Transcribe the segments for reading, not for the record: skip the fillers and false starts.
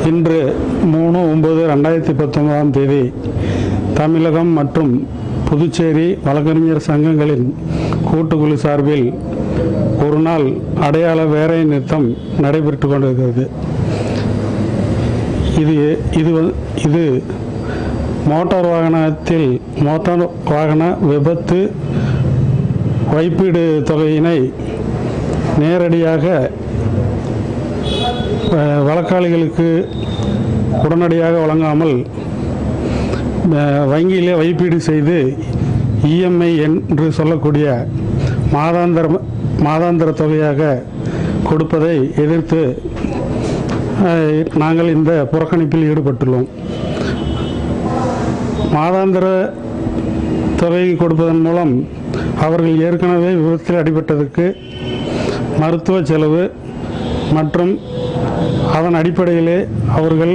இன்று 3/9/2019 தமிழகம் மற்றும் புதுச்சேரி வழக்கறிஞர் சங்கங்களின் கூட்டுக்குழு சார்பில் ஒரு நாள் அடையாள வேலை நிறுத்தம் நடைபெற்று கொண்டிருக்கிறது. இது மோட்டார் வாகன விபத்து வைப்பீடு தொகையினை நேரடியாக வழக்காளிகளுக்கு உடனடியாக வழங்காமல் வங்கியிலே வைப்பீடு செய்து இஎம்ஐ என்று சொல்லக்கூடிய மாதாந்திர தொகையாக கொடுப்பதை எதிர்த்து நாங்கள் இந்த புறக்கணிப்பில் ஈடுபட்டுள்ளோம். மாதாந்திர தொகை கொடுப்பதன் மூலம் அவர்கள் ஏற்கனவே விபத்தில் அடிபட்டதற்கு மருத்துவ செலவு மற்றும் அதன் அடிப்படையிலே அவர்கள்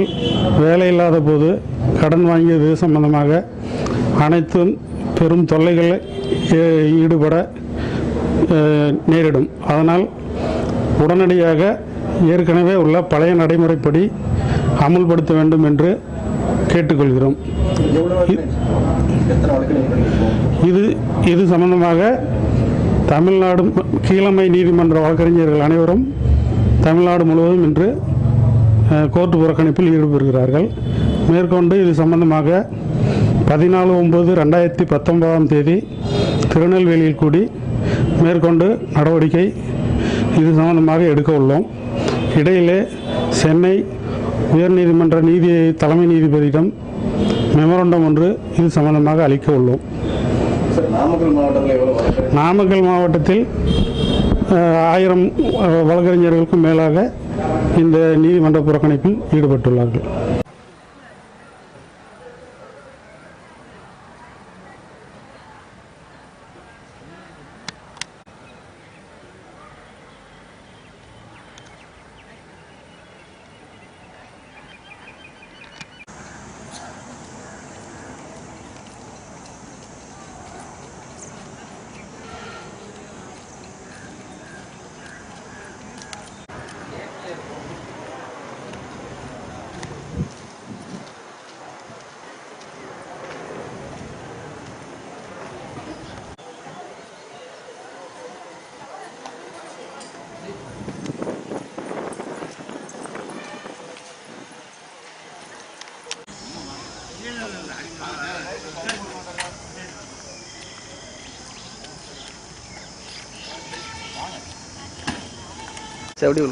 வேலையில்லாத போது கடன் வாங்கியது சம்பந்தமாக அனைத்தும் பெரும் தொல்லைகள் ஈடுபட நேரிடும். அதனால் உடனடியாக ஏற்கனவே உள்ள பழைய நடைமுறைப்படி அமுல்படுத்த வேண்டும் என்று கேட்டுக்கொள்கிறோம். இது சம்பந்தமாக தமிழ்நாடு கீழமை நீதிமன்ற வழக்கறிஞர்கள் அனைவரும் தமிழ்நாடு முழுவதும் இன்று கோர்ட்டு புறக்கணிப்பில் ஈடுபடுகிறார்கள். மேற்கொண்டு இது சம்பந்தமாக 14/9/2019 திருநெல்வேலியில் கூடி மேற்கொண்டு நடவடிக்கை இது சம்பந்தமாக எடுக்க உள்ளோம். இடையிலே சென்னை உயர்நீதிமன்ற தலைமை நீதிபதியிடம் மெமோரண்டம் ஒன்று இது சம்பந்தமாக அளிக்க உள்ளோம். நாமக்கல் மாவட்டத்தில் 1000 வழக்கறிஞர்களுக்கும் மேலாக இந்த நீதிமன்ற புறக்கணிப்பில் ஈடுபட்டுள்ளார்கள். எப்படி